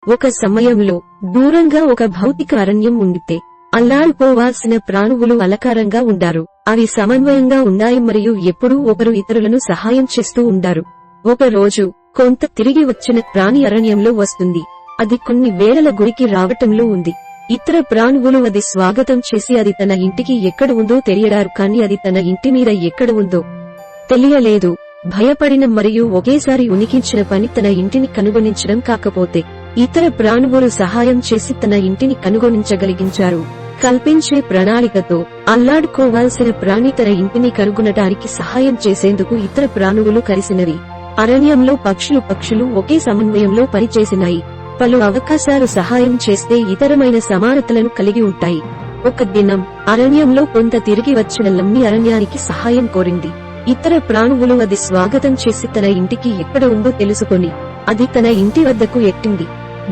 ఒక సమయంలో దూరంగా ఒక భౌతిక అరణ్యం ఉండితే అల్లాడుకోవాల్సిన ప్రాణువులు అలకారంగా ఉండారు. అవి సమన్వయంగా ఉన్నాయి మరియు ఎప్పుడూ ఒకరు ఇతరులను సహాయం చేస్తూ ఉండారు. ఒక రోజు కొంత తిరిగి వచ్చిన ప్రాణి అరణ్యంలో వస్తుంది. అది కొన్ని వేళల గుడికి రావటంలో ఉంది. ఇతర ప్రాణువులు అది స్వాగతం చేసి అది తన ఇంటికి ఎక్కడ ఉందో తెలియడారు, కానీ అది తన ఇంటి మీద ఎక్కడ ఉందో తెలియలేదు. భయపడిన మరియు ఒకేసారి ఉనికించిన పని తన ఇంటిని కనుగొనించడం కాకపోతే ఇతర ప్రాణువులు సహాయం చేసి తన ఇంటిని కనుగొనించగలిగించారు. కల్పించే ప్రణాళికతో అల్లాడుకోవాల్సిన ప్రాణి తన ఇంటిని కనుగొనటానికి సహాయం చేసేందుకు ఇతర ప్రాణువులు కలిసినవి. అరణ్యంలో పక్షులు ఒకే సమన్వయంలో పనిచేసినాయి. పలు అవకాశాలు సహాయం చేస్తే ఇతరమైన సమానతలను కలిగి ఉంటాయి. ఒక దినం అరణ్యంలో కొంత తిరిగి వచ్చిన లమ్మి అరణ్యానికి సహాయం కోరింది. ఇతర ప్రాణువులు అది స్వాగతం చేసి తన ఇంటికి ఎక్కడ ఉందో తెలుసుకొని అది తన ఇంటి వద్దకు ఎట్టింది.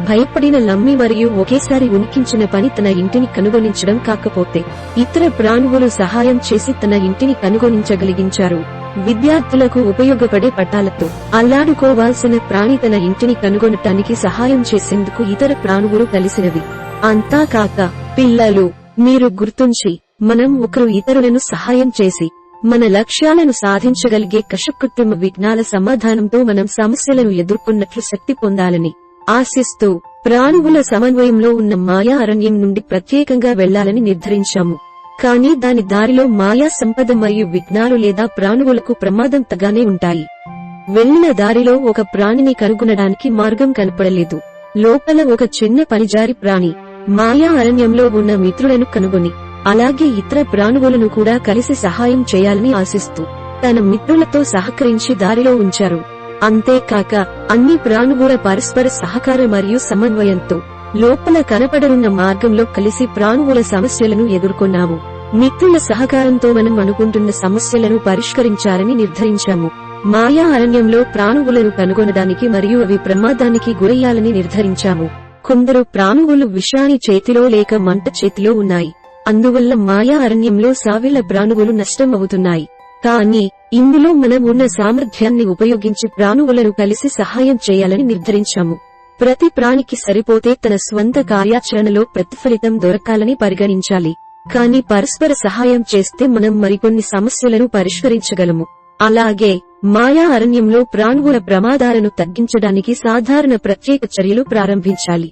భయపడిన లమ్మి మరియు ఒకేసారి ఉనికించిన పని తన ఇంటిని కనుగొనించడం కాకపోతే ఇతర ప్రాణువులు సహాయం చేసి తన ఇంటిని కనుగొనించగలిగించారు. విద్యార్థులకు ఉపయోగపడే పటాలతో అల్లాడుకోవాల్సిన ప్రాణి తన ఇంటిని కనుగొనటానికి సహాయం చేసేందుకు ఇతర ప్రాణువులు కలిసినవి. అంతా కాక పిల్లలు, మీరు గుర్తుంచి మనం ఒకరు ఇతరులను సహాయం చేసి మన లక్ష్యాలను సాధించగలిగే కృత్రిమ విఘ్నాల సమాధానంతో మనం సమస్యలను ఎదుర్కొన్నట్లు శక్తి పొందాలని ఆశిస్తూ ప్రాణువుల సమన్వయంలో ఉన్న మాయా అరణ్యం నుండి ప్రత్యేకంగా వెళ్లాలని నిర్ధారించాము. కానీ దాని దారిలో మాయా సంపద మరియు విఘ్నాలు లేదా ప్రాణువులకు ప్రమాదం తగానే ఉంటాయి. వెళ్లిన దారిలో ఒక ప్రాణిని కనుగొనడానికి మార్గం కనపడలేదు. లోపల ఒక చిన్న పనిజారి ప్రాణి మాయా అరణ్యంలో ఉన్న మిత్రులను కనుగొని అలాగే ఇతర ప్రాణువులను కూడా కలిసి సహాయం చేయాలని ఆశిస్తూ తన మిత్రులతో సహకరించి దారిలో ఉంచారు. అంతేకాక అన్ని ప్రాణువుల పరస్పర సహకార మరియు సమన్వయంతో లోపల కనపడనున్న మార్గంలో కలిసి ప్రాణువుల సమస్యలను ఎదుర్కొన్నాము. మిత్రుల సహకారంతో మనం అనుకుంటున్న సమస్యలను పరిష్కరించాలని నిర్ధారించాము. మాయా అరణ్యంలో ప్రాణువులను కనుగొనడానికి మరియు అవి ప్రమాదానికి గురయ్యాలని నిర్ధారించాము. కొందరు ప్రాణువులు విషాని చేతిలో లేక మంట చేతిలో ఉన్నాయి. అందువల్ల మాయా అరణ్యంలో సావేల ప్రాణువులు నష్టం అవుతున్నాయి. కానీ ఇందులో మనం ఉన్న సామర్థ్యాన్ని ఉపయోగించి ప్రాణువులను కలిసి సహాయం చేయాలని నిర్ధారించాము. ప్రతి ప్రాణికి సరిపోతే తన స్వంత కార్యాచరణలో ప్రతిఫలితం దొరకాలని పరిగణించాలి. కానీ పరస్పర సహాయం చేస్తే మనం మరికొన్ని సమస్యలను పరిష్కరించగలము. అలాగే మాయా అరణ్యంలో ప్రాణువుల ప్రమాదాలను తగ్గించడానికి సాధారణ ప్రత్యేక చర్యలు ప్రారంభించాలి.